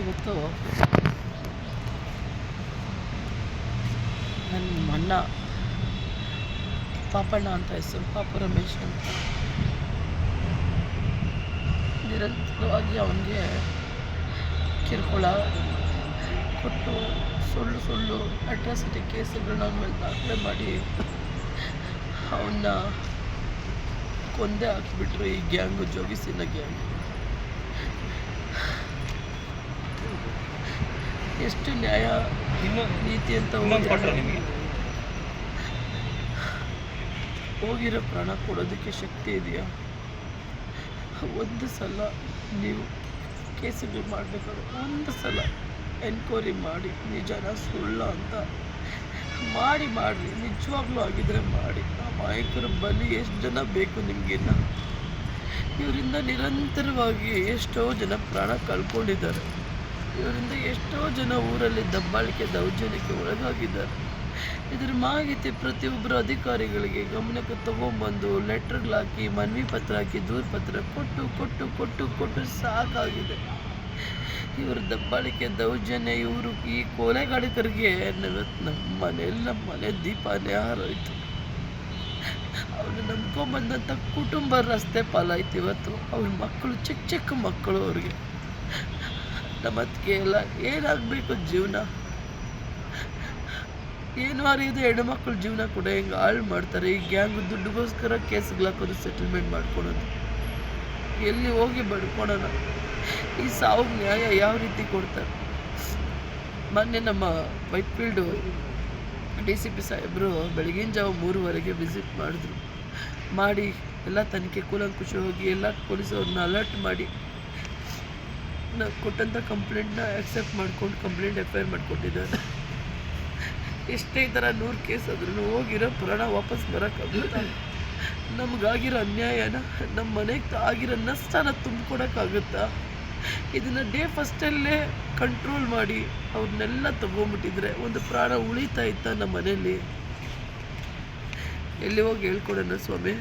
ಇವತ್ತು ನನ್ನ ಅಣ್ಣ ಪಾಪಣ್ಣ ಅಂತ ಹೆಸರು, ಪಾಪು ರಮೇಶ್ ಅಂತ, ನಿರಂತರವಾಗಿ ಅವನಿಗೆ ಕಿರುಕುಳ ಕೊಟ್ಟು ಸುಳ್ಳು ಅಟ್ರಾಸಿಟಿ ಕೇಸುಗಳನ್ನ ಅವನ ಮೇಲೆ ದಾಖಲೆ ಮಾಡಿ ಅವನ್ನ ಕೊಂದೇ ಹಾಕಿಬಿಟ್ರು ಈ ಗ್ಯಾಂಗು, ಜೋಗಿಸಿನ ಗ್ಯಾಂಗ್. ಎಷ್ಟು ನ್ಯಾಯ ನೀತಿ ಅಂತ ಹೋಗಿರೋ ಪ್ರಾಣ ಕೊಡೋದಕ್ಕೆ ಶಕ್ತಿ ಇದೆಯಾ? ಒಂದು ಸಲ ನೀವು ಕೇಸುಗಳು ಮಾಡಬೇಕಾದ್ರೆ ಒಂದು ಸಲ ಎನ್ಕ್ವೈರಿ ಮಾಡಿ ನಿಜನ ಸುಳ್ಳ ಅಂತ ಮಾಡಿರಿ. ನಿಜವಾಗ್ಲೂ ಆಗಿದ್ರೆ ಮಾಡಿ. ಅಮಾಯಕರ ಬಲಿ ಎಷ್ಟು ಜನ ಬೇಕು ನಿಮಗಿನ್ನ? ಇವರಿಂದ ನಿರಂತರವಾಗಿ ಎಷ್ಟೋ ಜನ ಪ್ರಾಣ ಕಳ್ಕೊಂಡಿದ್ದಾರೆ. ಇವರಿಂದ ಎಷ್ಟೋ ಜನ ಊರಲ್ಲಿ ದಬ್ಬಾಳಿಕೆ ದೌರ್ಜನ್ಯಕ್ಕೆ ಒಳಗಾಗಿದ್ದಾರೆ. ಇದರ ಮಾಹಿತಿ ಪ್ರತಿಯೊಬ್ಬರು ಅಧಿಕಾರಿಗಳಿಗೆ ಗಮನಕ್ಕೆ ತಗೊಂಬಂದು ಲೆಟರ್ಗಳಾಕಿ, ಮನವಿ ಪತ್ರ ಹಾಕಿ, ದೂರು ಪತ್ರ ಕೊಟ್ಟು ಸಾಕಾಗಿದೆ. ಇವರು ದಬ್ಬಾಳಿಕೆ ದೌರ್ಜನ್ಯ, ಇವರು ಈ ಕೊಲೆಗಾಡಿಕರಿಗೆ ನಮ್ಮ ಮನೆ ದೀಪನೇ ಹಾರೋಯ್ತು. ಅವ್ರು ನಂಬ್ಕೊಂಬಂದಂಥ ಕುಟುಂಬ ರಸ್ತೆ ಪಾಲಾಯ್ತು. ಇವತ್ತು ಅವ್ರ ಮಕ್ಕಳು ಚಿಕ್ಕ ಮಕ್ಕಳು, ಅವ್ರಿಗೆ ನಮ್ಮತ್ತಿಗೆ ಎಲ್ಲ ಏನಾಗಬೇಕು ಜೀವನ? ಏನು ಅರಿಯದು ಹೆಣ್ಣುಮಕ್ಳ ಜೀವನ ಕೂಡ ಹೆಂಗೆ ಹಾಳು ಮಾಡ್ತಾರೆ. ಈ ಗ್ಯಾಂಗು ದುಡ್ಡುಗೋಸ್ಕರ ಕೇಸ್ಗಳು ಹಾಕೋದು, ಸೆಟಲ್ಮೆಂಟ್ ಮಾಡ್ಕೊಳೋದು. ಎಲ್ಲಿ ಹೋಗಿ ಬಡ್ಕೊಳೋಣ? ಈ ಸಾವು ನ್ಯಾಯ ಯಾವ ರೀತಿ ಕೊಡ್ತಾರೆ? ಮೊನ್ನೆ ನಮ್ಮ ವೈಟ್ಫೀಲ್ಡು DCP ಸಾಹೇಬರು ಬೆಳಗಿನ ಜಾವ 3:00 ವಿಸಿಟ್ ಮಾಡಿ ಎಲ್ಲ ತನಿಖೆ ಕೂಲಂಕುಷವಾಗಿ ಎಲ್ಲ ಪೊಲೀಸವ್ರನ್ನ ಅಲರ್ಟ್ ಮಾಡಿ ಕೊಟ್ಟಂಥ ಕಂಪ್ಲೇಂಟ್ನ ಆಕ್ಸೆಪ್ಟ್ ಮಾಡ್ಕೊಂಡು ಕಂಪ್ಲೇಂಟ್ FIR ಮಾಡಿಕೊಟ್ಟಿದ್ದಾರೆ. ಎಷ್ಟೇ ಈ ಥರ 100 ಕೇಸ್ ಆದ್ರೂ ಹೋಗಿರೋ ಪ್ರಾಣ ವಾಪಸ್ ಬರೋಕ್ಕಾಗುತ್ತಾ? ನಮಗಾಗಿರೋ ಅನ್ಯಾಯನ, ನಮ್ಮ ಮನೆಗೆ ಆಗಿರೋ ನಷ್ಟನ ತುಂಬಿಕೊಡೋಕ್ಕಾಗುತ್ತಾ? ಇದನ್ನು ಡೇ ಫಸ್ಟಲ್ಲೇ ಕಂಟ್ರೋಲ್ ಮಾಡಿ ಅವ್ರನ್ನೆಲ್ಲ ತೊಗೊಂಬಿಟ್ಟಿದ್ರೆ ಒಂದು ಪ್ರಾಣ ಉಳಿತಾ ಇತ್ತ ನಮ್ಮ ಮನೇಲಿ? ಎಲ್ಲಿ ಹೋಗಿ ಹೇಳ್ಕೊಡೋಣ ಸ್ವಾಮಿ?